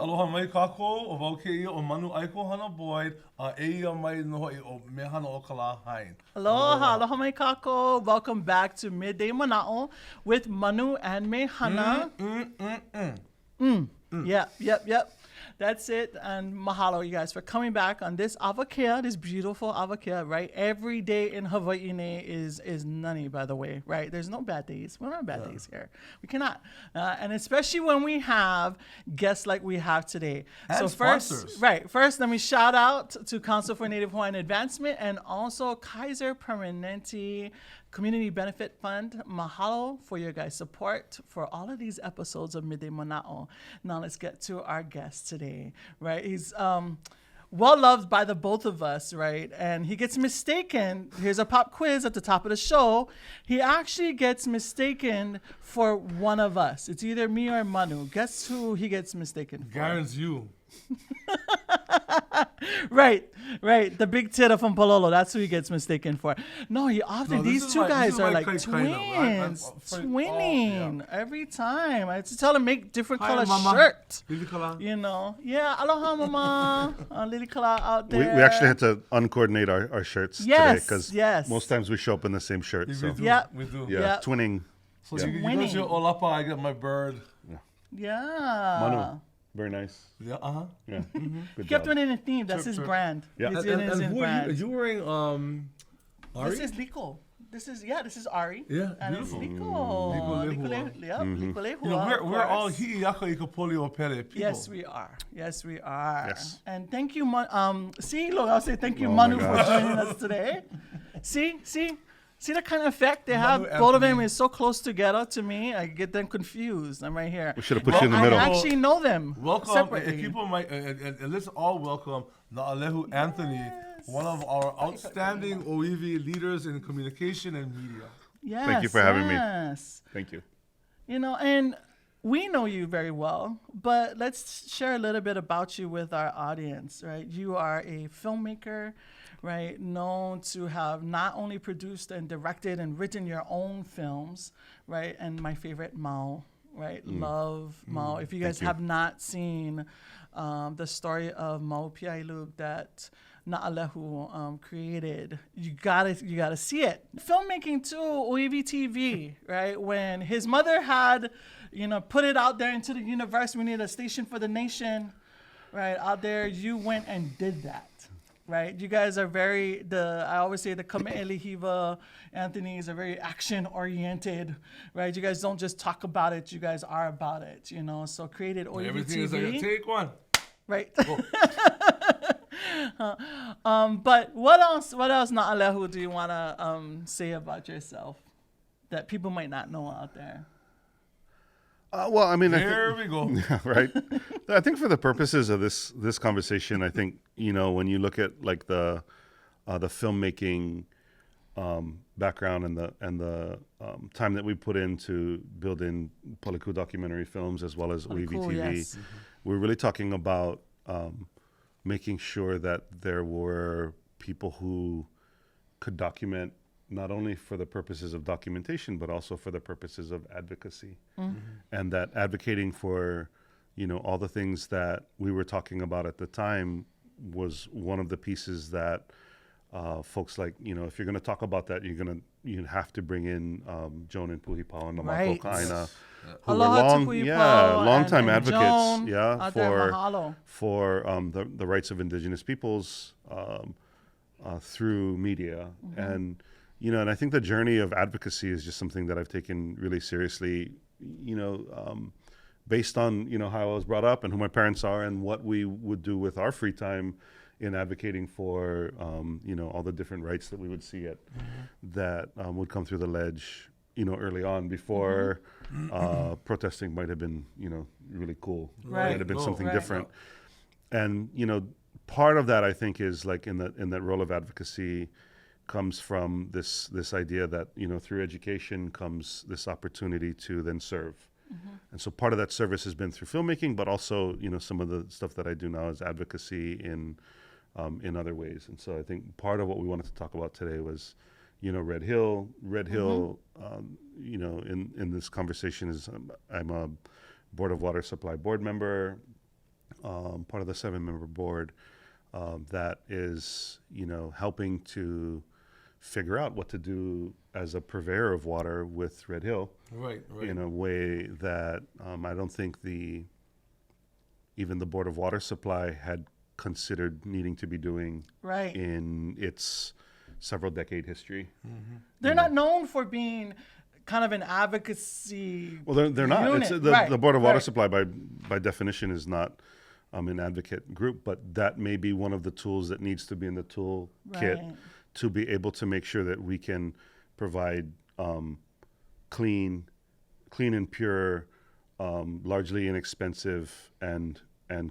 aloha mai kako o wau keia o Manu Aiko Hana Boyd a eia mai nohoi o Mehana o Kala Hain. Aloha, aloha mai kako. Welcome back to Midday Manaʻo with Manu and Mehana. Yep. That's it. And mahalo, you guys, for coming back on this avakea, this beautiful avakea, right? Every day in Hawaii is nani, by the way, right? There's no bad days. We don't have bad days here. We cannot. And especially when we have guests like we have today. And so sponsors. First, let me shout out to Council for Native Hawaiian Advancement and also Kaiser Permanente Community Benefit Fund. Mahalo for your guys' support for all of these episodes of Midday Manaʻo. Now let's get to our guest today, right? He's well loved by the both of us, right? And he gets mistaken. Here's a pop quiz at the top of the show. He actually gets mistaken for one of us. It's either me or Manu. Guess who he gets mistaken for? Garen's you. Right. The big tita from Palolo. That's who he gets mistaken for. No, he often, these two guys are like twins. Twinning every time. I have to tell him make different color shirt. Lili Kala. You know. Yeah, aloha mama. Lili Kala out there. We actually had to uncoordinate our shirts today because most times we show up in the same shirt. So. We do. Yeah, twinning. So you got your olapa, I got my bird. Yeah. Manu. Very nice. Yeah, Yeah. He kept winning a theme. That's his brand. Yeah. His and brand. are you wearing Ari? This is Liko. This is Ari. Yeah, and it's beautiful. Liko. Yep, Liko. You know, we're all hi'iaka i ka poli o pele people. Yes, we are. Yes. And thank you, see, look, I'll say thank you, Manu, for joining us today. See the kind of effect they have? Both of them is so close together to me. I get them confused. I'm right here. We should have put you in the middle. I actually know them. Welcome. Separately. And people might, and let's all welcome Nāʻālehu Anthony, one of our outstanding OEV leaders in communication and media. Yes. Thank you for having me. Thank you. You know, and we know you very well, but let's share a little bit about you with our audience, right? You are a filmmaker, right, known to have not only produced and directed and written your own films, right, and my favorite, Mao, right, love Mao. If you guys have not seen the story of Mau Piailu that Nāʻālehu created, you gotta see it. Filmmaking too, OEV TV, right, when his mother had, put it out there into the universe, we need a station for the nation, right, out there, you went and did that. Right, you guys are I always say the Kame'elihiva Anthonys are very action-oriented, right? You guys don't just talk about it, you guys are about it, So created OEV Everything TV. is like, take one. Right. But what else, Nāʻālehu, do you want to say about yourself that people might not know out there? Well, I mean, Here we go. Yeah, right. I think for the purposes of this conversation, I think when you look at like the filmmaking background and the time that we put into building Poliku documentary films as well as OEV TV, yes. we're really talking about making sure that there were people who could document not only for the purposes of documentation, but also for the purposes of advocacy. And that advocating for, all the things that we were talking about at the time was one of the pieces that folks like, if you're going to talk about that, you have to bring in Joan and Puhipau and Namako Kaina, who were long-time advocates, for the rights of indigenous peoples through media. And and I think the journey of advocacy is just something that I've taken really seriously, based on, how I was brought up and who my parents are and what we would do with our free time in advocating for, all the different rights that we would see that would come through the ledge, early on before protesting might have been, really cool. Right. Might have been something different. And, part of that, I think, is like in that role of advocacy comes from this idea that, through education comes this opportunity to then serve. And so part of that service has been through filmmaking, but also, some of the stuff that I do now is advocacy in other ways. And so I think part of what we wanted to talk about today was, Red Hill, in this conversation is I'm a Board of Water Supply board member. part of the 7-member board that is, helping to figure out what to do as a purveyor of water with Red Hill Right. in a way that I don't think even the Board of Water Supply had considered needing to be doing Right. in its several decade history. They're not known for being kind of an advocacy. Well, they're not. unit. It's, Right, the Board of Water right. Supply, by definition, is not an advocate group, but that may be one of the tools that needs to be in the toolkit Right. to be able to make sure that we can provide clean and pure, largely inexpensive and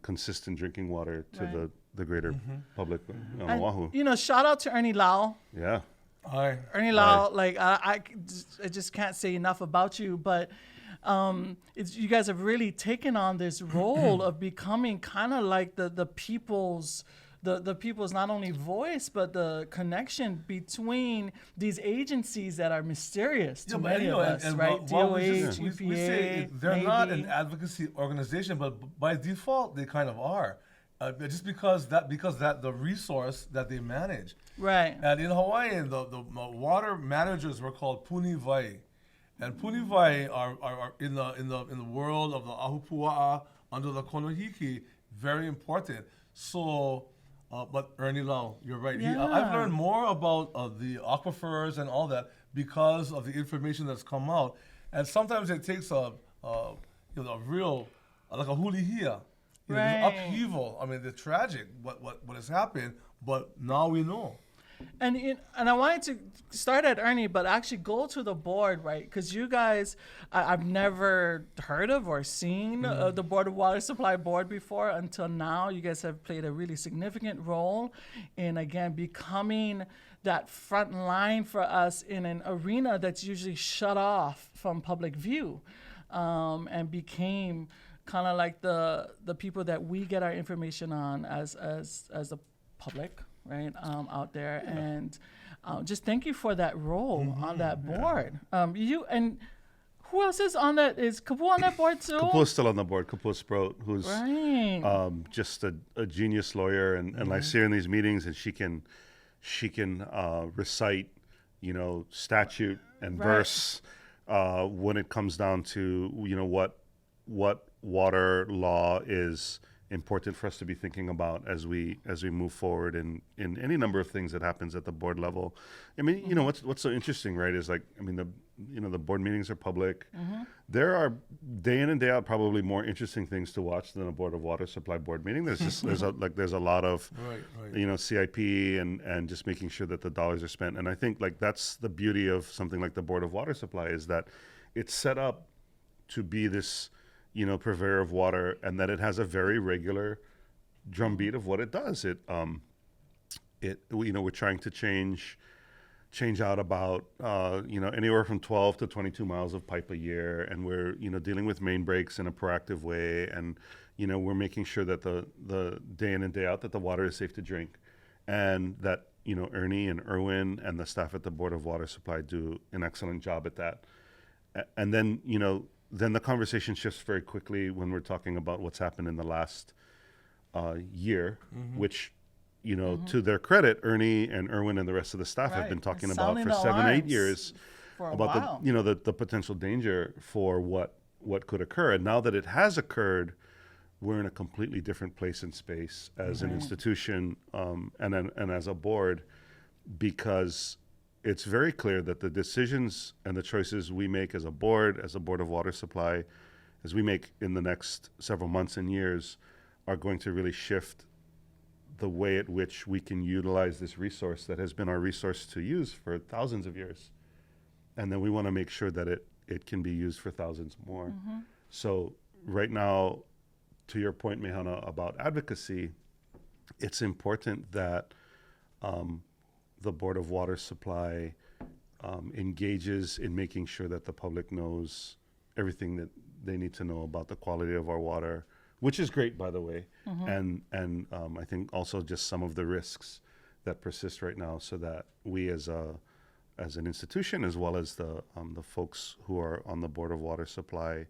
consistent drinking water to Right. the greater public on And, Oahu. shout out to Ernie Lau. Yeah. Hi. Ernie Lau, like I just can't say enough about you, but you guys have really taken on this role of becoming kind of like the people's not only voice but the connection between these agencies that are mysterious to many of us, right? while DOH, we say EPA, they're not an Navy. advocacy organization, but by default they kind of are, just because the resource that they manage. Right. And in Hawaiian, the water managers were called punivai, and punivai are in the world of the ahupua'a under the konohiki very important. So. But Ernie Lau, you're right. Yeah. I've learned more about the aquifers and all that because of the information that's come out. And sometimes it takes a real, like a hulihia, Right. upheaval. I mean, the tragic, what has happened, but now we know. And I wanted to start at Ernie, but actually go to the board, right? Because you guys, I've never heard of or seen the Board of Water Supply board before until now. You guys have played a really significant role in, again, becoming that front line for us in an arena that's usually shut off from public view, and became kind of like the people that we get our information on as the public, right, out there. And just thank you for that role on that board. You and who else is on that? Is Kapū on that board too? Kapū's still on the board. Kapū Sproat, who's Right. just a genius lawyer, and I see her in these meetings, and she can recite, statute and Right. verse when it comes down to what water law is important for us to be thinking about as we move forward in any number of things that happens at the board level. I mean, what's so interesting, right, is the board meetings are public. There are day in and day out probably more interesting things to watch than a Board of Water Supply board meeting. There's a lot of Right. CIP and just making sure that the dollars are spent. And I think that's the beauty of something like the Board of Water Supply, is that it's set up to be this purveyor of water, and that it has a very regular drumbeat of what it does. We're trying to change out about anywhere from 12 to 22 miles of pipe a year, and we're dealing with main breaks in a proactive way, and we're making sure that the day in and day out that the water is safe to drink, and that Ernie and Erwin and the staff at the Board of Water Supply do an excellent job at that. And then then the conversation shifts very quickly when we're talking about what's happened in the last year, which, to their credit, Ernie and Erwin and the rest of the staff have Right. been talking And about sounding for the 7-8 alarms years for a about while. the potential danger for what could occur. And now that it has occurred, we're in a completely different place in space as an institution and as a board, because it's very clear that the decisions and the choices we make as a board of water supply, as we make in the next several months and years, are going to really shift the way at which we can utilize this resource that has been our resource to use for thousands of years. And then we want to make sure that it can be used for thousands more. So right now, to your point, Mehana, about advocacy, it's important that the Board of Water Supply engages in making sure that the public knows everything that they need to know about the quality of our water, which is great, by the way, and I think also just some of the risks that persist right now, so that we as an institution, as well as the folks who are on the Board of Water Supply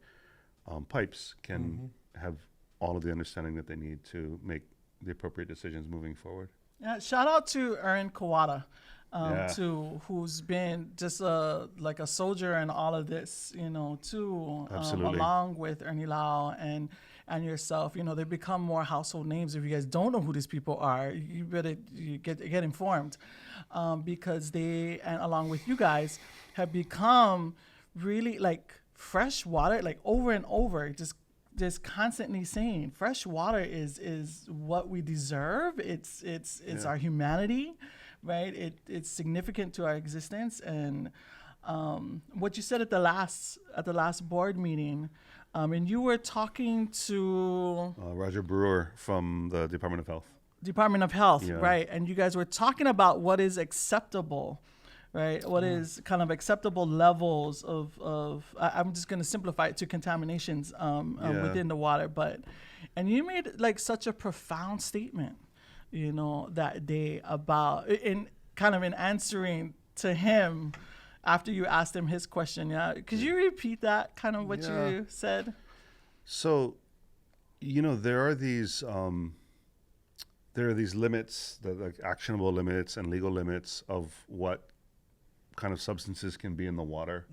pipes, can have all of the understanding that they need to make the appropriate decisions moving forward. Yeah, shout out to Erin Kawada, Yeah. too, who's been just like a soldier in all of this, too, Absolutely. along with Ernie Lau and yourself. They become more household names. If you guys don't know who these people are, you better get informed, because they, and along with you guys, have become really like fresh water, like over and over, just constantly saying fresh water is what we deserve. It's our humanity, right? It's significant to our existence. And what you said at the last board meeting, and you were talking to Roger Brewer from the Department of Health. Yeah. Yeah. Right? And you guys were talking about what is acceptable, right? What is kind of acceptable levels of I'm just going to simplify it to contaminations within the water. And you made like such a profound statement, that day about in answering to him after you asked him his question. Yeah. Could you repeat that kind of what you said? So, there are these limits, like actionable limits and legal limits of what kind of substances can be in the water.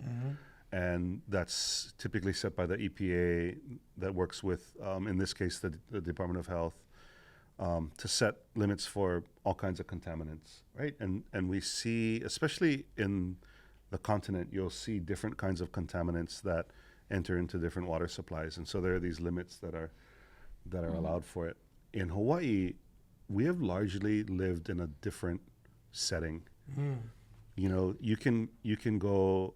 And that's typically set by the EPA that works with, in this case, the Department of Health, to set limits for all kinds of contaminants, right? And we see, especially in the continent, you'll see different kinds of contaminants that enter into different water supplies. And so there are these limits that are allowed for it. In Hawaii, we have largely lived in a different setting. You can go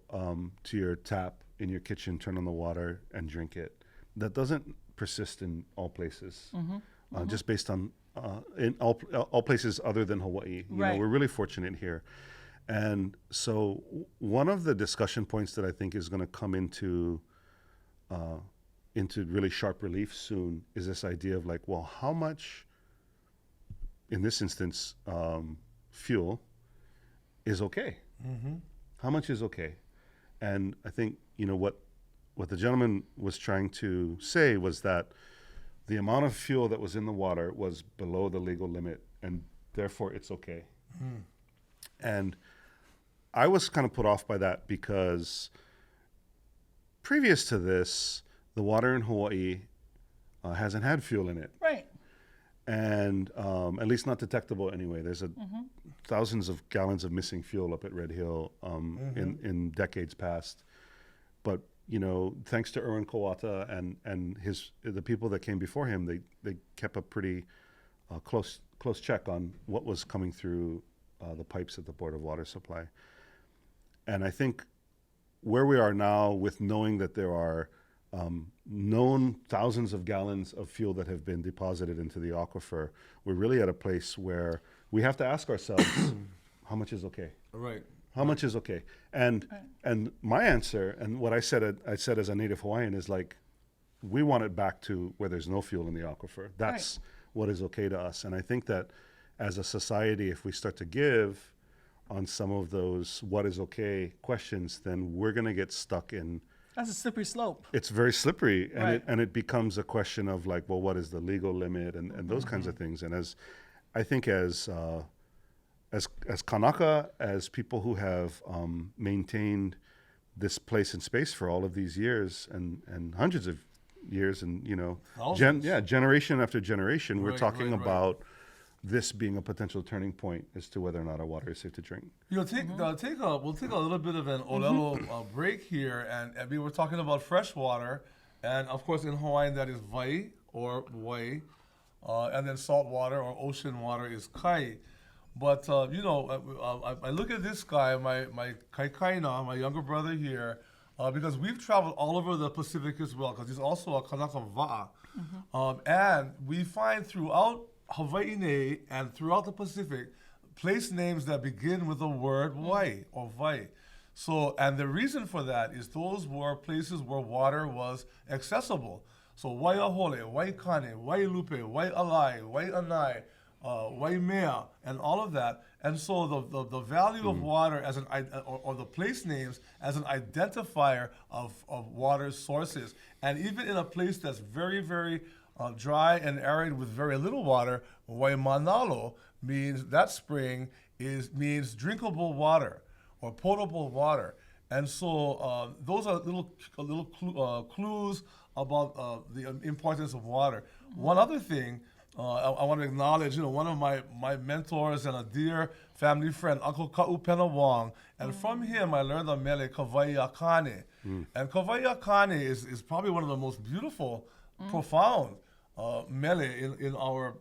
to your tap in your kitchen, turn on the water, and drink it. That doesn't persist in all places, just based on in all places other than Hawaii. Right. We're really fortunate here, and so one of the discussion points that I think is going to come into really sharp relief soon is this idea of like, well, how much, in this instance, fuel is okay. How much is okay? And I think, what the gentleman was trying to say was that the amount of fuel that was in the water was below the legal limit, and therefore it's okay. And I was kind of put off by that because previous to this, the water in Hawaii hasn't had fuel in it. Right. And at least not detectable anyway. There's thousands of gallons of missing fuel up at Red Hill in decades past. But thanks to Erwin Kawata and the people that came before him, they kept a pretty close check on what was coming through the pipes at the Board of Water Supply. And I think where we are now, with knowing that there are known thousands of gallons of fuel that have been deposited into the aquifer, we're really at a place where we have to ask ourselves, how much is okay? Right. How much is okay? And my answer, and what I said as a Native Hawaiian, is like, we want it back to where there's no fuel in the aquifer. That's what is okay to us. And I think that as a society, if we start to give on some of those what is okay questions, then we're going to get stuck in. That's a slippery slope. It's very slippery, and Right. it becomes a question of like, well, what is the legal limit and those kinds of things. And as Kanaka, as people who have maintained this place and space for all of these years and hundreds of years, and Thousands. generation after generation, we're Right, talking right. about this being a potential turning point as to whether or not our water is safe to drink. We'll take a little bit of an olelo break here, and we were talking about fresh water, and of course in Hawaiian that is vai or wai, and then salt water or ocean water is kai. But I look at this guy, my kaikaina, my younger brother here, because we've traveled all over the Pacific as well, because he's also a Kanaka Va'a, and we find throughout Hawaii and throughout the Pacific, place names that begin with the word wai or vai. So, and the reason for that is those were places where water was accessible. So, Waiahole, Waikane, Wailupe, Waialai, Waianai, Waimea, and all of that. And so the value of water as or the place names as an identifier of water sources. And even in a place that's very, very dry and arid with very little water. Waimanalo means that spring means drinkable water or potable water. And so those are little clues about the importance of water. One other thing I want to acknowledge, one of my mentors and a dear family friend, Uncle Ka'upena Wong, and from him I learned the mele Kawaiakane. And Kawaiakane is probably one of the most beautiful, profound mele in our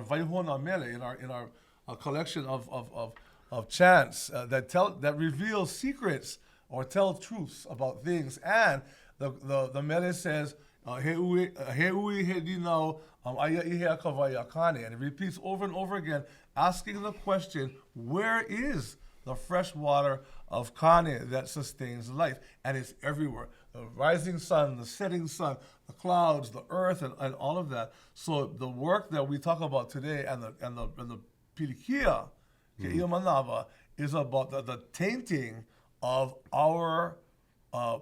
Vaihona mele, in our collection of chants that reveal secrets or tell truths about things. And the mele says, he ui he dinau aya ihea kawaiakane, and it repeats over and over again, asking the question, where is the fresh water of Kane that sustains life? And it's everywhere. The rising sun, the setting sun, the clouds, the earth, and all of that. So the work that we talk about today and the pilikia, Ke'ia Manava, is about the tainting of our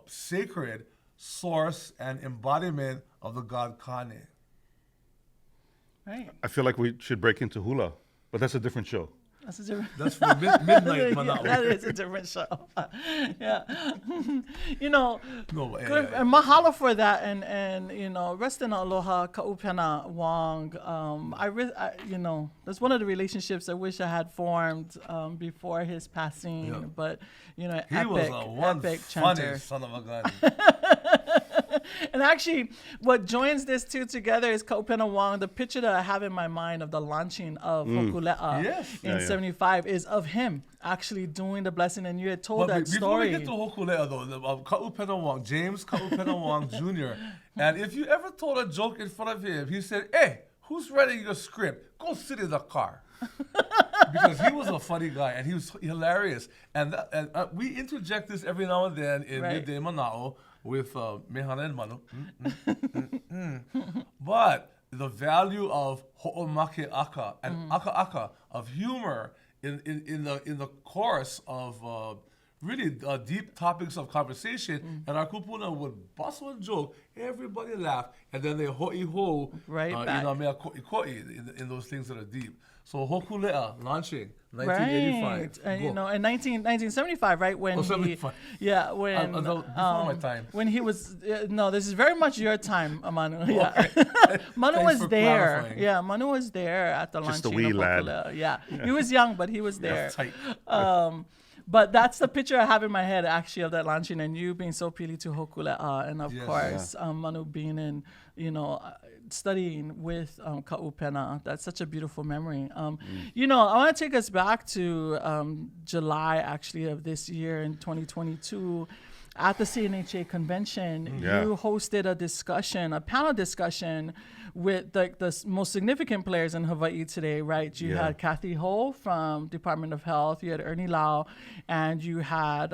sacred source and embodiment of the god Kane. Right. I feel like we should break into hula, but that's a different show. That's a different. That's for midnight Manaʻo. That is a different show. Yeah. No, yeah. and mahalo for that, and rest in aloha Ka'upena Wong. That's one of the relationships I wish I had formed before his passing. Yeah. But He epic, was a one epic funny chanter. son of a gun. And actually, what joins this two together is Ka'upena Wong. The picture that I have in my mind of the launching of Hokule'a Yes. in Yeah, yeah. 75 is of him actually doing the blessing. And you had told that Before story. we get to Hokulea, though, Ka'upena Wong, James Ka'upena Wong Jr., and if you ever told a joke in front of him, he said, "Hey, who's writing your script? Go sit in the car." Because he was a funny guy and he was hilarious. And we interject this every now and then in Right. Midday Manaʻo with Mehana and Manu. But the value of ho'omake aka and aka of humor in the course of really deep topics of conversation, and our kupuna would bustle and joke, everybody laugh, and then they ho'iho Right back. mea ko'i in those things that are deep. So Hokulea launching 1985. Right, and Go. in 1975, right when 75. when Before my time. when he was no, this is very much your time, Manu. Yeah, Manu Thanks was for there. clarifying. Yeah, Manu was there at the Just a launching wee of lad. Hokulea. Yeah, he was young, but he was there. Tight. But that's the picture I have in my head, actually, of that launching, and you being so pili to Hokulea, and of Yes. course, Manu being in, studying with Ka'upena. That's such a beautiful memory. I want to take us back to July, actually, of this year in 2022. At the CNHA convention, Yeah. you hosted a panel discussion with the most significant players in Hawaii today, right? You Yeah. had Kathy Ho from Department of Health, you had Ernie Lau, and you had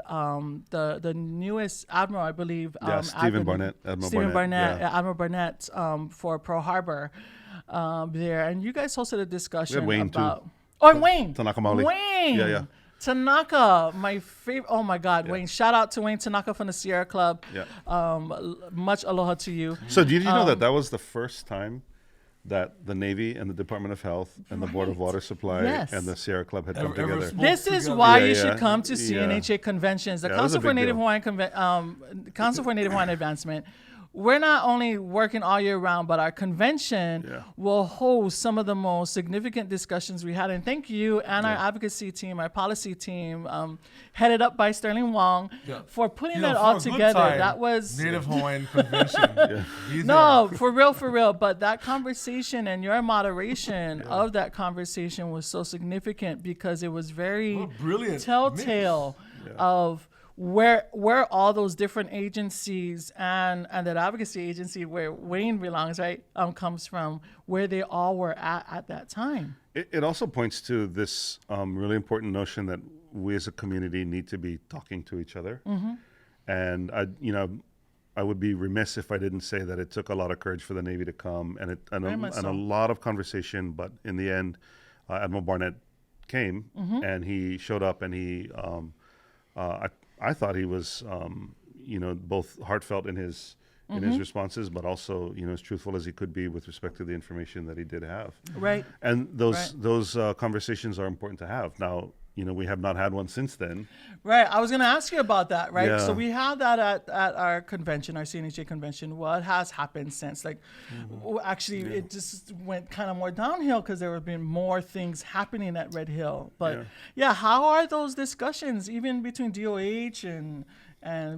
the newest admiral, I believe. Stephen Barnett, Admiral Stephen Barnett, yeah. Admiral Barnett for Pearl Harbor there. And you guys hosted a discussion Wayne, too. about... Oh, and Wayne. Tanaka Maoli. Wayne. Yeah, yeah. Tanaka, my favorite. Oh my God, Yeah. Wayne! Shout out to Wayne Tanaka from the Sierra Club. Yeah. Much aloha to you. So did you know that was the first time that the Navy and the Department of Health and the Board of Water Supply Yes. and the Sierra Club had come Ever together? spoke This is together. why Yeah, you yeah. should come to Yeah. CNHA conventions. The Yeah, it was Council a for big Native deal. Council for Native Hawaiian Advancement. We're not only working all year round, but our convention Yeah. will host some of the most significant discussions we had. And thank you and our Yeah. advocacy team, our policy team, headed up by Sterling Wong, Yeah. for putting You know, that for all a good together. time, That was Native Hawaiian convention. Be no, there. for real. But that conversation and your moderation of that conversation was so significant because it was very What a brilliant telltale of where all those different agencies and that advocacy agency where Wayne belongs, right, comes from, where they all were at that time. It also points to this really important notion that we as a community need to be talking to each other. And I would be remiss if I didn't say that it took a lot of courage for the Navy to come and Very much so. a lot of conversation. But in the end, Admiral Barnett came and he showed up and he, I thought he was, both heartfelt in his in his responses, but also, as truthful as he could be with respect to the information that he did have. Right. And those conversations are important to have. Now, we have not had one since then. Right. I was going to ask you about that, right? Yeah. So we had that at our convention, our CNHA convention. What has happened since? Like, actually, it just went kind of more downhill because there have been more things happening at Red Hill. But, how are those discussions, even between DOH and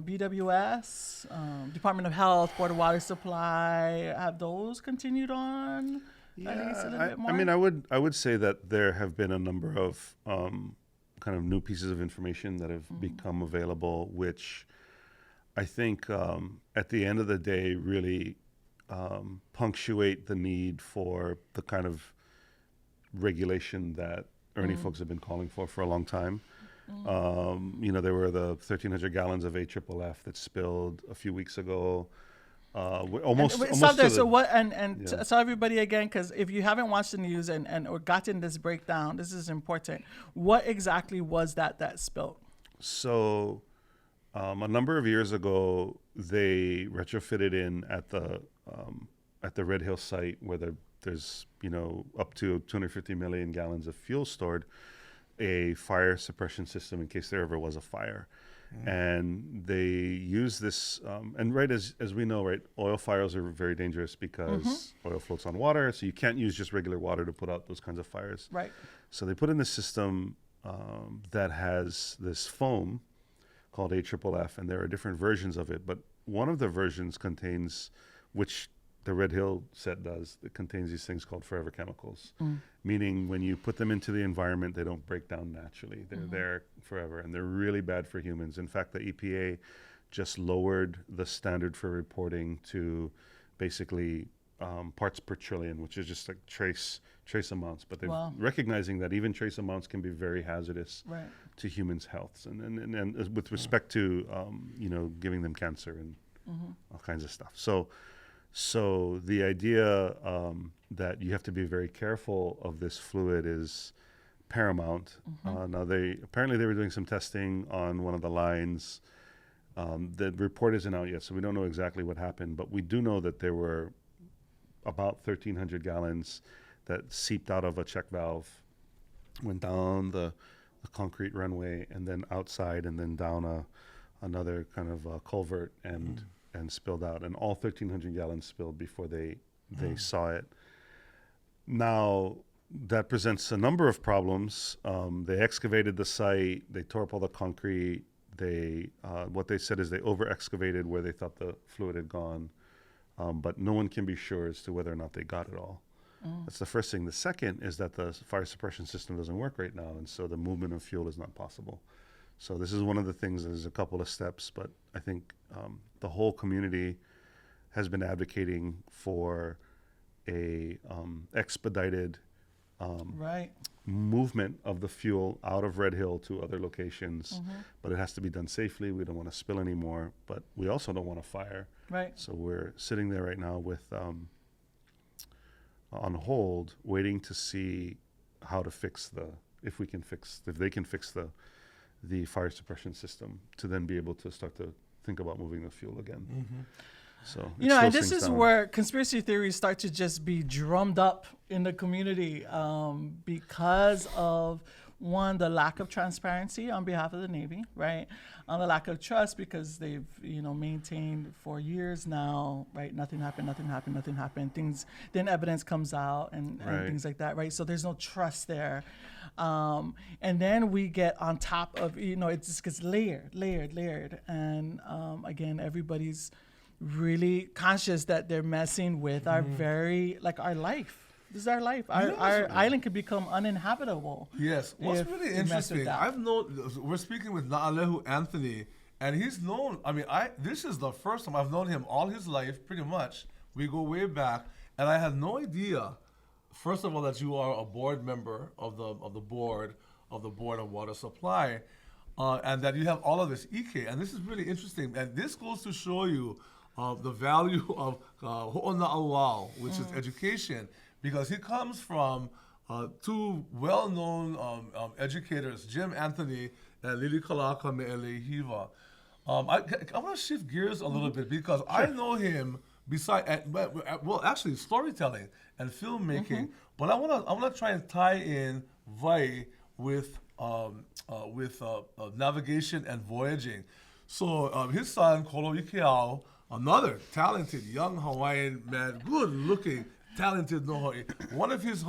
BWS, Department of Health, Board of Water Supply? Have those continued on? At least a little bit more? I mean, I would say that there have been a number of kind of new pieces of information that have become available, which I think at the end of the day really punctuate the need for the kind of regulation that Ernie folks have been calling for a long time. There were the 1,300 gallons of AFFF that spilled a few weeks ago. Stop there. So what? Tell everybody again, because if you haven't watched the news or gotten this breakdown, this is important. What exactly was that spilled? So, a number of years ago, they retrofitted in at the Red Hill site where there's up to 250 million gallons of fuel stored, a fire suppression system in case there ever was a fire. And they use this, and as we know, oil fires are very dangerous because oil floats on water, so you can't use just regular water to put out those kinds of fires. Right. So they put in this system that has this foam called AFFF, and there are different versions of it, but one of the versions contains, which the Red Hill set does, it contains these things called forever chemicals, meaning when you put them into the environment, they don't break down naturally. They're there forever, and they're really bad for humans. In fact, the EPA just lowered the standard for reporting to basically parts per trillion, which is just like trace amounts. But they're recognizing that even trace amounts can be very hazardous to humans' health, and with respect to giving them cancer and all kinds of stuff. So the idea that you have to be very careful of this fluid is paramount. Now they were doing some testing on one of the lines. The report isn't out yet, so we don't know exactly what happened, but we do know that there were about 1,300 gallons that seeped out of a check valve, went down the concrete runway, and then outside, and then down another kind of culvert and spilled out, and all 1,300 gallons spilled before they saw it. Now, that presents a number of problems. They excavated the site, they tore up all the concrete, what they said is they over-excavated where they thought the fluid had gone, but no one can be sure as to whether or not they got it all. That's the first thing. The second is that the fire suppression system doesn't work right now, and so the movement of fuel is not possible. So this is one of the things. There's a couple of steps, but I think the whole community has been advocating for a expedited movement of the fuel out of Red Hill to other locations, but it has to be done safely. We don't want to spill anymore, but we also don't want a fire. Right. So we're sitting there right now with on hold, waiting to see how to fix if they can fix the fire suppression system to then be able to start to think about moving the fuel again. So and this is where conspiracy theories start to just be drummed up in the community because of, one, the lack of transparency on behalf of the Navy, right? On the lack of trust because they've, maintained for years now, right? Nothing happened. Then evidence comes out and things like that, right? So there's no trust there. And then we get on top of, it just gets layered. And again, everybody's really conscious that they're messing with our our life. This is our life. Our island could become uninhabitable. Yes. What's really interesting, we're speaking with Nāʻālehu Anthony, and he's known, this is the first time I've known him all his life, pretty much. We go way back, and I had no idea, first of all, that you are a board member of the board of water supply, and that you have all of this EK, and this is really interesting, and this goes to show you the value of ho'ona'auao, which is education, because he comes from two well-known educators, Jim Anthony and Lili Kalaka Me'elehiva. I want to shift gears a little bit because I know him actually storytelling and filmmaking. But I want to try and tie in Vai with navigation and voyaging. So his son Kolo Ikeau, another talented young Hawaiian man, good looking, talented Nohoi. One of his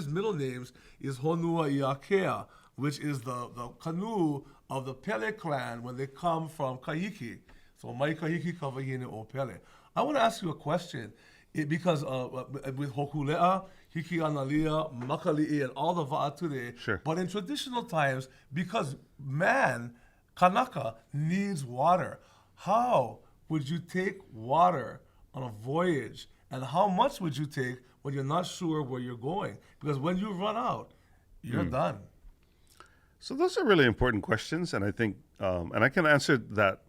middle names is Honua Iakea, which is the canoe of the Pele clan when they come from Kahiki. So Mai Kahiki Kawahine o Pele. I want to ask you a question, because with Hokulea, Hiki Analia, Makali'i, and all the Va'atule, Sure. but in traditional times, because man, Kanaka, needs water, how would you take water on a voyage, and how much would you take when you're not sure where you're going? Because when you run out, you're done. So those are really important questions, and I think, and I can answer that,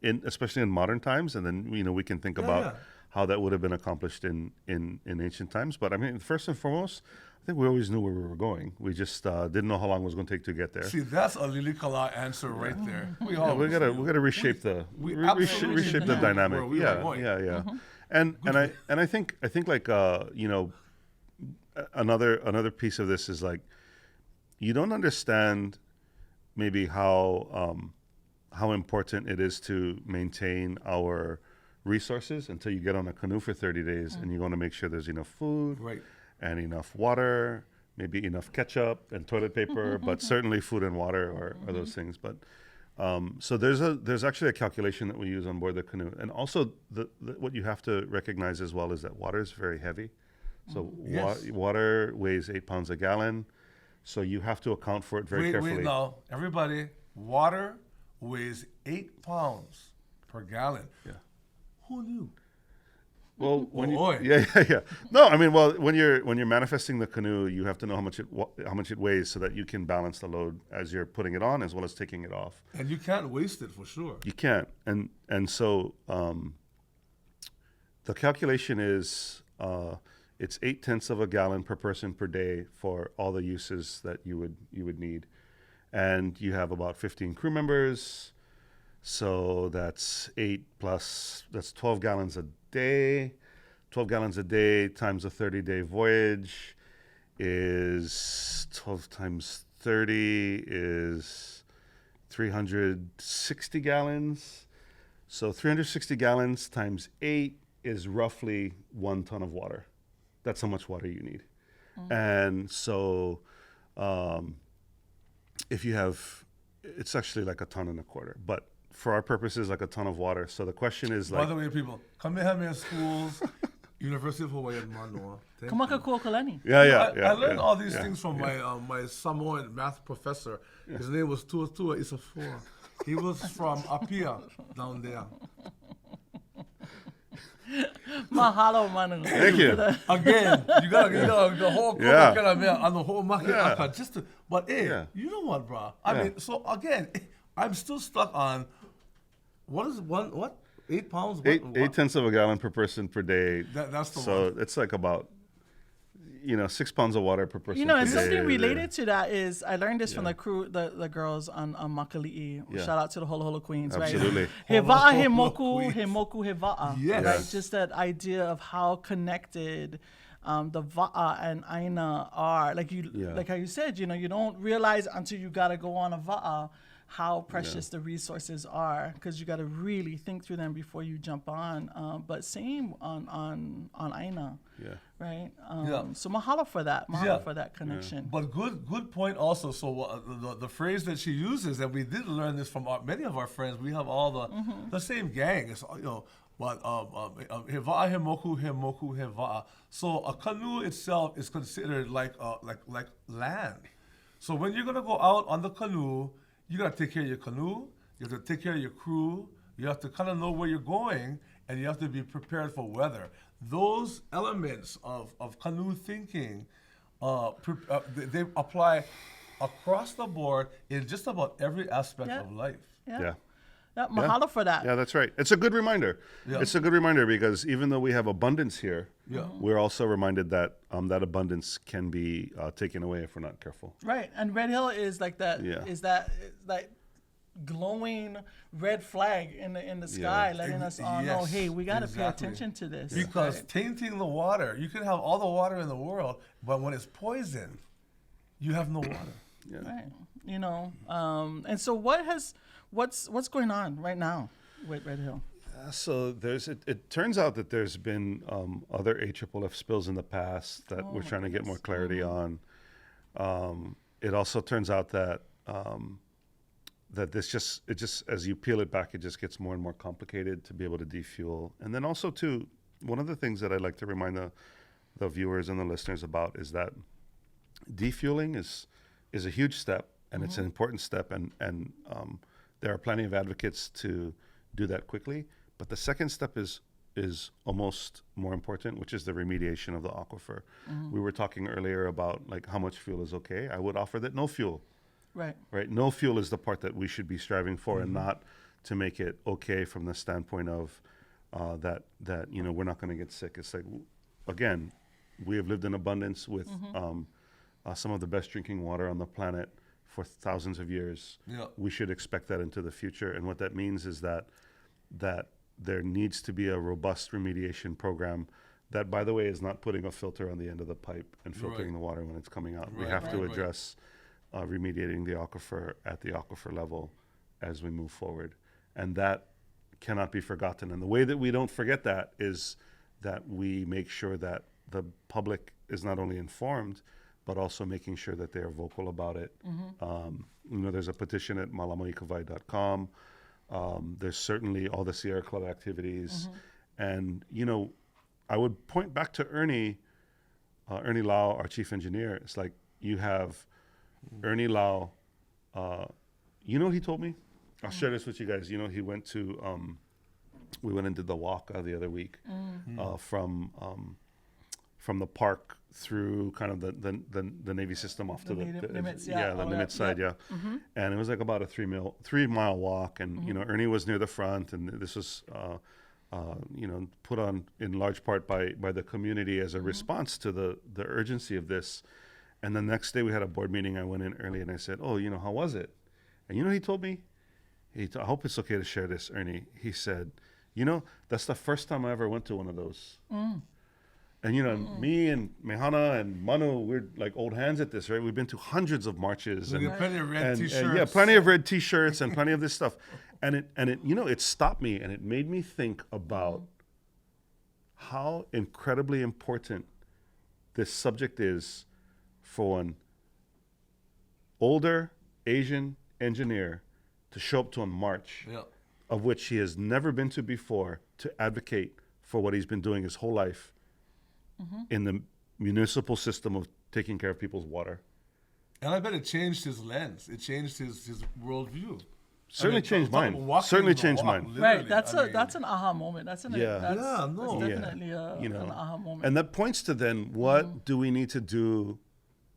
especially in modern times, and then we can think about how that would have been accomplished in ancient times. But I mean, first and foremost, I think we always knew where we were going. We just didn't know how long it was going to take to get there. See, that's a Lilikala answer right there. We gotta reshape the reshape the dynamic. Yeah. And I think like another piece of this is like, you don't understand maybe how important it is to maintain our resources until you get on a canoe for 30 days and you want to make sure there's enough food and enough water, maybe enough ketchup and toilet paper, but certainly food and water are those things. But so there's actually a calculation that we use on board the canoe. And also what you have to recognize as well is that water is very heavy. So water weighs 8 pounds a gallon. So you have to account for it very carefully. Wait, now, everybody, water weighs 8 pounds per gallon. Yeah. Who knew? Well, No, I mean, when you're manifesting the canoe, you have to know how much it weighs so that you can balance the load as you're putting it on as well as taking it off. And you can't waste it for sure. You can't, and so the calculation is it's 0.8 of a gallon per person per day for all the uses that you would need, and you have about 15 crew members. So that's 8 plus, that's 12 gallons a day. 12 gallons a day times a 30-day voyage is 12 times 30 is 360 gallons. So 360 gallons times 8 is roughly 1 ton of water. That's how much water you need. And so if you have, it's actually like 1.25 tons, but for our purposes, like 1 ton of water. So the question is like... By the way, people, Kamehameha Schools, University of Hawaii and Manoa. Kamaka Kuokalani. I learned all these things from my Samoan math professor. His name was Tuatua Isafua. He was from Apia down there. Mahalo, Manu. Thank you. Again, you gotta the whole on the whole market just to, but you know what, bro? I mean, so again, I'm still stuck on what is 8 pounds? 0.8 of a gallon per person per day. That's the one. So it's like about 6 pounds of water per person. And per something day. related to that is I learned this from the crew, the girls on Makali'i. Shout out to the Holo Holo Queens, Absolutely. Right? Heva'a he moku, he moku heva'a. Yes. Right? Just that idea of how connected the va'a and aina are. Like how you said, you don't realize until you gotta go on a va'a how precious the resources are, because you got to really think through them before you jump on. But same on aina, right? So mahalo for that. Mahalo for that connection. But good point also. So the phrase that she uses, and we did learn this from many of our friends. We have all the same gang. It's but heva'a hemoku hemoku heva'a. So a canoe itself is considered like land. So when you're gonna go out on the canoe, you got to take care of your canoe, you have to take care of your crew, you have to kind of know where you're going, and you have to be prepared for weather. Those elements of canoe thinking, they apply across the board in just about every aspect of life. Mahalo for that. Yeah, that's right. It's a good reminder. Yeah. It's a good reminder because even though we have abundance here, we're also reminded that that abundance can be taken away if we're not careful. Right, and Red Hill is like that. Is that like glowing red flag in the sky, letting us all know, Yes, hey, we got to pay exactly. attention to this. Because right? tainting the water, you can have all the water in the world, but when it's poison, you have no water. Right. You know, and so what's going on right now with Red Hill? So it turns out that there's been other AFFF spills in the past that we're trying to get more clarity on. It also turns out that that it just as you peel it back, it just gets more and more complicated to be able to defuel. And then also too, one of the things that I'd like to remind the viewers and the listeners about is that defueling is a huge step, and it's an important step, and there are plenty of advocates to do that quickly. But the second step is almost more important, which is the remediation of the aquifer. We were talking earlier about like how much fuel is okay. I would offer that no fuel. Right. Right. No fuel is the part that we should be striving for, and not to make it okay from the standpoint of that we're not going to get sick. It's like, again, we have lived in abundance with some of the best drinking water on the planet for thousands of years. Yeah. We should expect that into the future, and what that means is that there needs to be a robust remediation program that, by the way, is not putting a filter on the end of the pipe and filtering the water when it's coming out. We have to address remediating the aquifer at the aquifer level as we move forward. And that cannot be forgotten. And the way that we don't forget that is that we make sure that the public is not only informed, but also making sure that they are vocal about it. There's a petition at malamoikawai.com. There's certainly all the Sierra Club activities. And, I would point back to Ernie Lau, our chief engineer. It's like you have Ernie Lau. You know what he told me? I'll share this with you guys. He went to, we went and did the walk the other week from the park through kind of the Navy system off to the limits, the Nimitz side, and it was like about a 3 mile walk, and Ernie was near the front, and this was put on in large part by the community as a response to the urgency of this. And the next day we had a board meeting. I went in early and I said, how was it? And he told me, I hope it's okay to share this, Ernie. He said, that's the first time I ever went to one of those. And me and Mehana and Manu, we're like old hands at this, right? We've been to hundreds of marches, and plenty of red t-shirts. Yeah, plenty of red t-shirts and plenty of this stuff. And it it stopped me, and it made me think about how incredibly important this subject is for an older Asian engineer to show up to a march of which he has never been to before, to advocate for what he's been doing his whole life in the municipal system of taking care of people's water. And I bet it changed his lens. It changed his worldview. Certainly changed mine. Certainly changed mine. Right. That's an aha moment. That's definitely an aha moment. And that points to then what do we need to do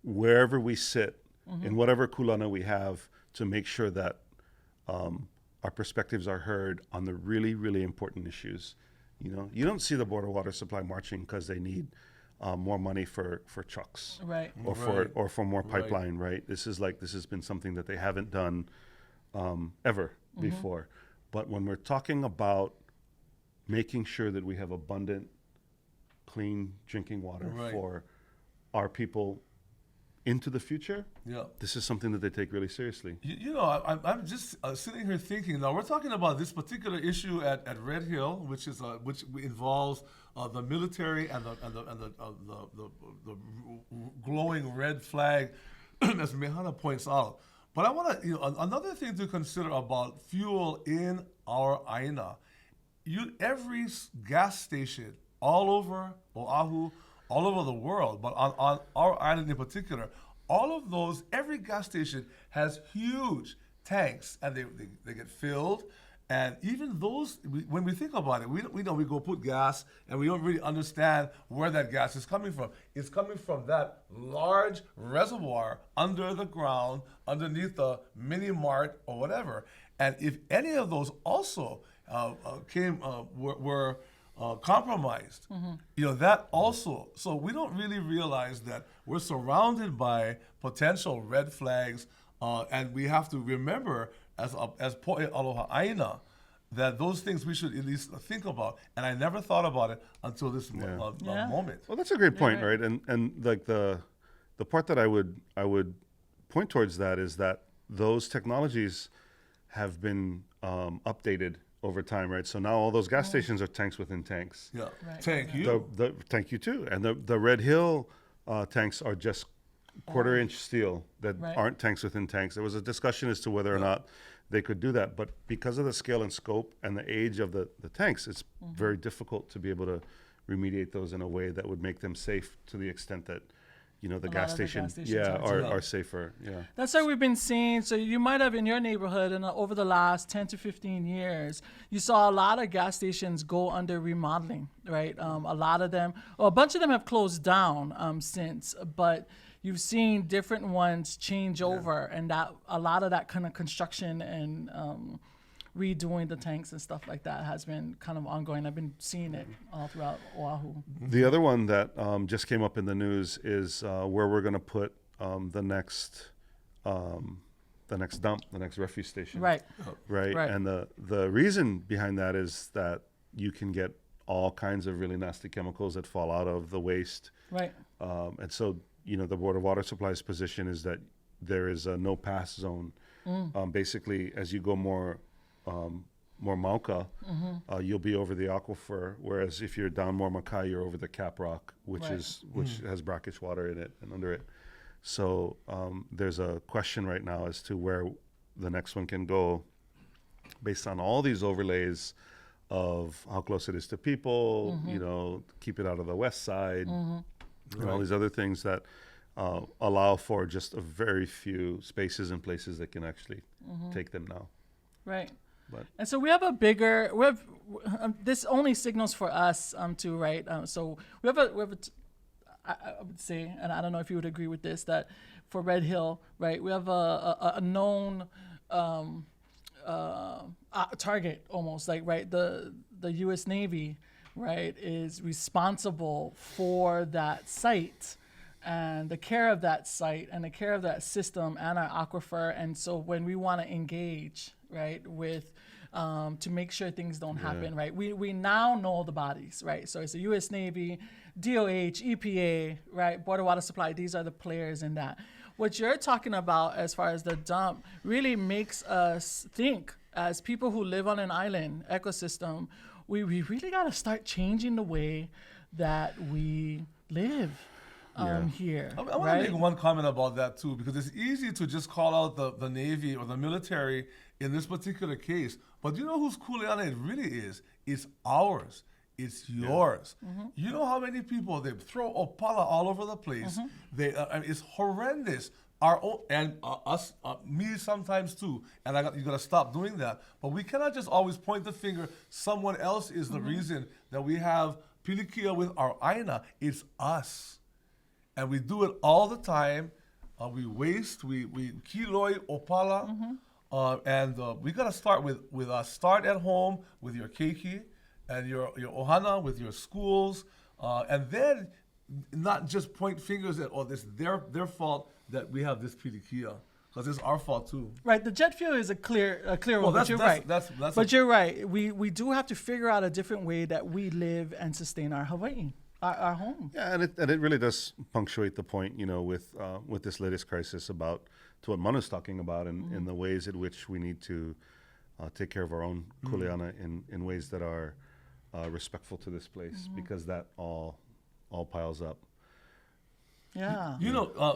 wherever we sit, in whatever kulana we have, to make sure that our perspectives are heard on the really, really important issues. You don't see the Board of Water Supply marching because they need more money for trucks, right, or for more pipeline, right? This has been something that they haven't done ever before. But when we're talking about making sure that we have abundant, clean drinking water for our people into the future, this is something that they take really seriously. I'm just sitting here thinking. Now we're talking about this particular issue at Red Hill, which involves the military and the glowing red flag, as Mehana points out. But I want to, another thing to consider about fuel in our aina. Every gas station all over Oahu, all over the world, but on our island in particular, all of those, every gas station has huge tanks, and they get filled. And even those, when we think about it, we know we go put gas, and we don't really understand where that gas is coming from. It's coming from that large reservoir under the ground, underneath the mini mart or whatever. And if any of those also were compromised, that also. So we don't really realize that we're surrounded by potential red flags, and we have to remember as po'e aloha aina, that those things we should at least think about. And I never thought about it until this Yeah. moment. Well, that's a great point, right. right? And like the part that I would point towards that is that those technologies have been updated over time, right? So now all those gas stations are tanks within tanks. Yeah. Right. Thank you. Thank you too. And the Red Hill tanks are just quarter-inch steel that Right. aren't tanks within tanks. There was a discussion as to whether or not they could do that, but because of the scale and scope and the age of the tanks, it's very difficult to be able to remediate those in a way that would make them safe to the extent that, the A lot gas of the station, gas stations are too. are safer. Yeah. That's what we've been seeing. So you might have in your neighborhood, and over the last 10 to 15 years, you saw a lot of gas stations go under remodeling, right? A lot of them, a bunch of them have closed down since, but you've seen different ones change over, and that a lot of that kind of construction and redoing the tanks and stuff like that has been kind of ongoing. I've been seeing it all throughout Oahu. The other one that just came up in the news is where we're going to put the next dump, the next refuse station. Right. Right. Right. And the reason behind that is that you can get all kinds of really nasty chemicals that fall out of the waste. Right. And so, the Board of Water Supply's position is that there is a no pass zone. Basically, as you go more Mauka, you'll be over the aquifer, whereas if you're down more Makai, you're over the cap rock, which Right. has brackish water in it and under it. So there's a question right now as to where the next one can go based on all these overlays of how close it is to people, keep it out of the west side, and all these other things that allow for just a very few spaces and places that can actually take them now. Right. But And so we have this only signals for us too, right? So we have I would say, and I don't know if you would agree with this, that for Red Hill, right, we have a known target almost, like, right, the U.S. Navy, right, is responsible for that site and the care of that site and the care of that system and our aquifer. And so when we want to engage, right, with to make sure things don't happen, right, we now know the bodies, right? So it's the U.S. Navy, DOH, EPA, right, Board of Water Supply. These are the players in that. What you're talking about as far as the dump really makes us think, as people who live on an island ecosystem, we really got to start changing the way that we live here. I want to right? make one comment about that too, because it's easy to just call out the Navy or the military in this particular case. But you know whose kuleana it really is? It's ours. It's yours. You know how many people they throw opala all over the place. They it's horrendous. Our own, and us, me sometimes too. And you gotta stop doing that. But we cannot just always point the finger. Someone else is the reason that we have pilikia with our aina. It's us, and we do it all the time. We waste. We kiloi opala, and we gotta start with us. Start at home with your keiki and your ohana, with your schools, and then not just point fingers at, oh, this their fault that we have this pilikia, because it's our fault too. Right, the jet fuel is a clear one. But you're right. But you're right. We do have to figure out a different way that we live and sustain our Hawaii, our home. Yeah, and it really does punctuate the point, with this latest crisis about to what Manu's talking about, in the ways in which we need to take care of our own kuleana in ways that are respectful to this place, because that all piles up. Yeah.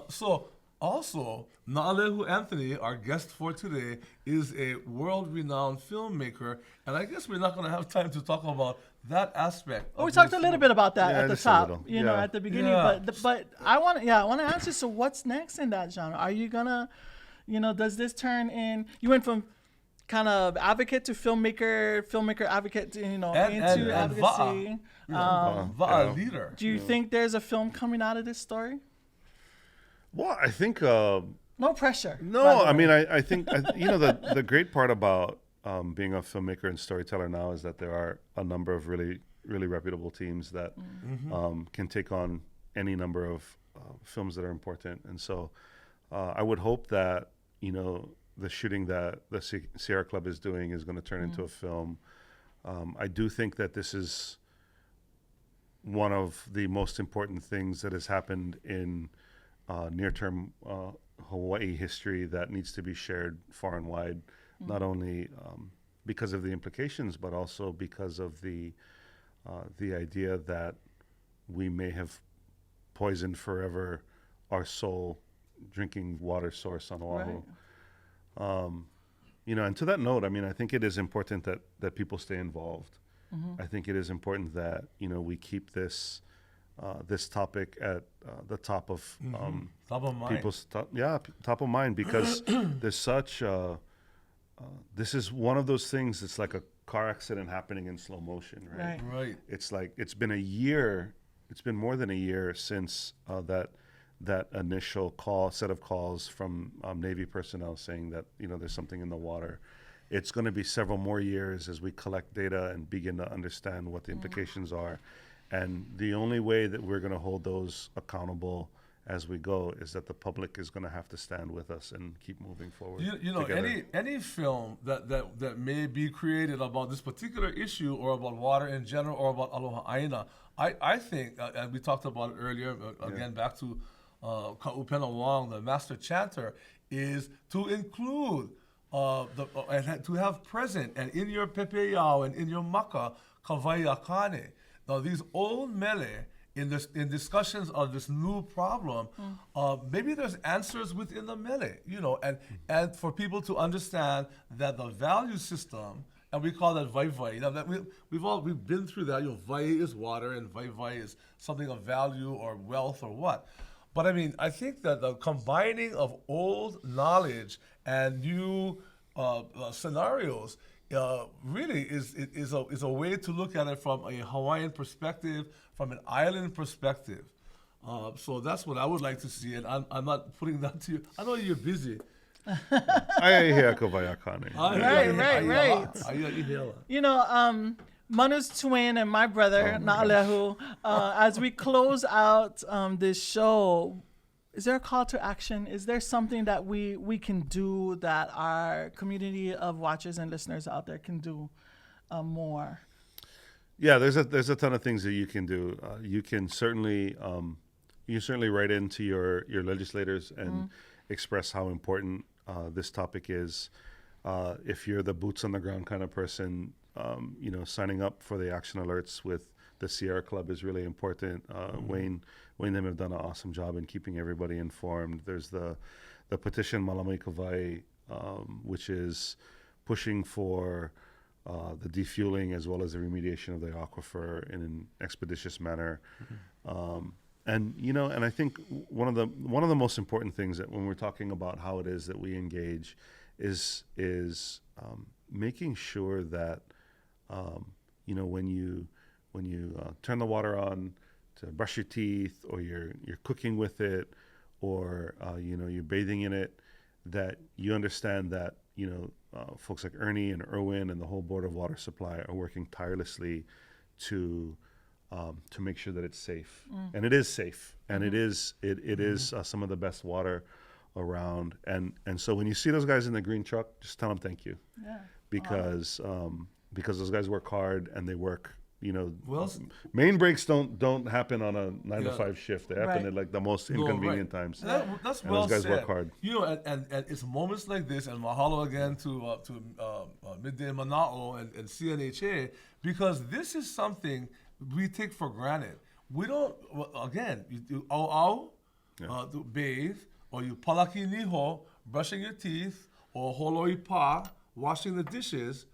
So also, Nāʻālehu Anthony, our guest for today, is a world-renowned filmmaker, and I guess we're not going to have time to talk about that aspect. Oh, we talked a little bit about that at the just a top, little. at the beginning. Yeah. But I want to ask you. So what's next in that genre? Are you gonna, does this turn in? You went from kind of advocate to filmmaker advocate to, into and advocacy. Va'a leader. Do you think there's a film coming out of this story? Well, I think No pressure. no. I mean, I think the great part about being a filmmaker and storyteller now is that there are a number of really, really reputable teams that can take on any number of films that are important. And so I would hope that, the shooting that the Sierra Club is doing is going to turn into a film. I do think that this is one of the most important things that has happened in near-term Hawaii history that needs to be shared far and wide, not only because of the implications, but also because of the idea that we may have poisoned forever our sole drinking water source on Oahu. Right. And to that note, I mean, I think it is important that people stay involved. I think it is important that, we keep this topic at the top of Top of mind. people's top of mind, because there's such this is one of those things that's like a car accident happening in slow motion, right? Right. It's like it's been more than a year since that initial set of calls from Navy personnel saying that there's something in the water. It's going to be several more years as we collect data and begin to understand what the implications are. And the only way that we're going to hold those accountable as we go is that the public is going to have to stand with us and keep moving forward. Together. Any film that may be created about this particular issue or about water in general or about aloha aina, I think, and we talked about it earlier, again, back to Ka'upena Wong, the master chanter, is to include and to have present and in your pepeau and in your maka kawai akane. Now these old mele in discussions of this new problem, maybe there's answers within the mele, and for people to understand that the value system, and we call that vai. Now that we've been through that. Vai is water, and vai is something of value or wealth or what. But I mean, I think that the combining of old knowledge and new scenarios really is a way to look at it from a Hawaiian perspective, from an island perspective. So that's what I would like to see, and I'm not putting that to you. I know you're busy. Right. Manu's twin and my brother, Nāʻālehu, as we close out this show, is there a call to action? Is there something that we can do that our community of watchers and listeners out there can do more? Yeah, there's a ton of things that you can do. You can certainly write into your legislators and express how important this topic is. If you're the boots on the ground kind of person, signing up for the action alerts with the Sierra Club is really important. Wayne and them have done an awesome job in keeping everybody informed. There's the petition Malamai Kawai, which is pushing for the defueling as well as the remediation of the aquifer in an expeditious manner. And I think one of the most important things that when we're talking about how it is that we engage is making sure that when you turn the water on to brush your teeth, or you're cooking with it, or you're bathing in it, that you understand that folks like Ernie and Irwin and the whole Board of Water Supply are working tirelessly to make sure that it's safe, and it is safe, and it is some of the best water around. And so when you see those guys in the green truck, just tell them thank you, because those guys work hard and they work. Main breaks don't happen on a 9 to 5 shift. They happen at like the most inconvenient times. That's and well those guys said. work hard. And it's moments like this, and mahalo again to Midday Manaʻo and CNHA, because this is something we take for granted. We don't, again, you do au to bathe, or you palaki niho, brushing your teeth, or holoi pa, washing the dishes.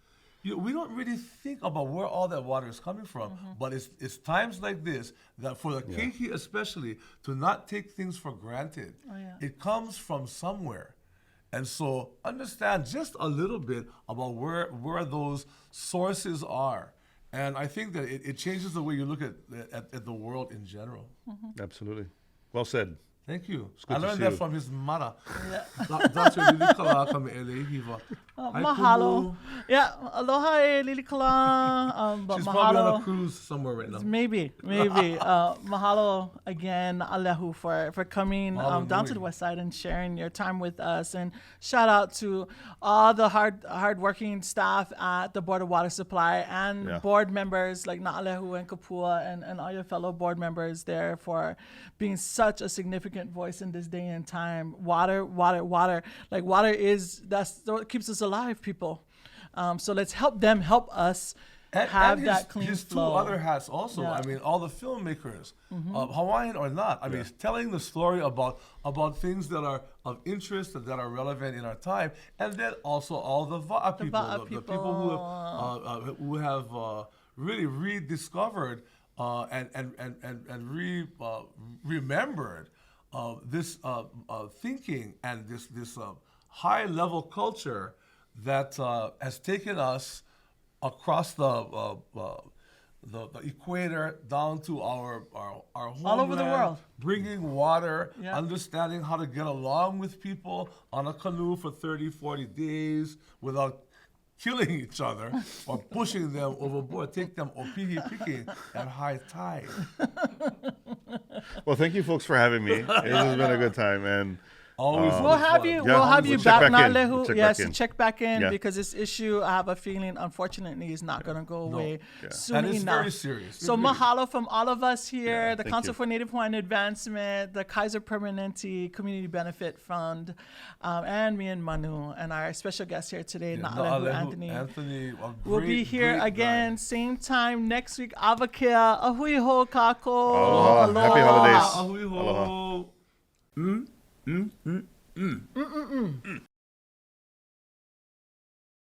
We don't really think about where all that water is coming from, but it's times like this that for the keiki especially, to not take things for granted. It comes from somewhere. And so understand just a little bit about where those sources are. And I think that it changes the way you look at the world in general. Absolutely. Well said. Thank you. good I to learned see that you. from his mother. Yeah. Dr. Lili Kalaka me Elehiva. Mahalo. Yeah, aloha e lilikala. But She's probably on a mahalo. cruise somewhere right now. Maybe. Mahalo again, Alehu, for coming Mahalo down nui. to the West Side and sharing your time with us. And shout out to all the hardworking staff at the Board of Water Supply and Yeah. board members like Nāʻālehu and Kapua and all your fellow board members there for being such a significant voice in this day and time. Water. Like water that's what keeps us alive, people. So let's help them help us have his, that clean his flow. two other hats also. Yeah. I mean, all the filmmakers, Hawaiian or not. I mean, telling the story about things that are of interest and that are relevant in our time, and then also all the Va'a people, Va'a the people who have really rediscovered and remembered this thinking and this high level culture that has taken us across the equator down to our homeland, All over the world. bringing water, Yeah. understanding how to get along with people on a canoe for 30, 40 days without killing each other or pushing them overboard, take them opihi picking at high tide. Well, thank you folks for having me. It has been a good time, and Always We'll have you. Yeah, We'll have we'll you check back, back in. Nāʻālehu. We'll check Yes, back in. check back in Yeah. because this issue, I have a feeling, unfortunately, is not going to go away soon And it's enough. very serious. So It really- mahalo from all of us here, Yeah, the thank Council you. for Native Hawaiian Advancement, the Kaiser Permanente Community Benefit Fund, and me and Manu, and our special guest here today, Nāʻālehu Anthony. A We'll be great, here great again, guy. same time next week. Avakea, ahui ho kako. Aloha. Happy holidays. Ahui ho. Aloha.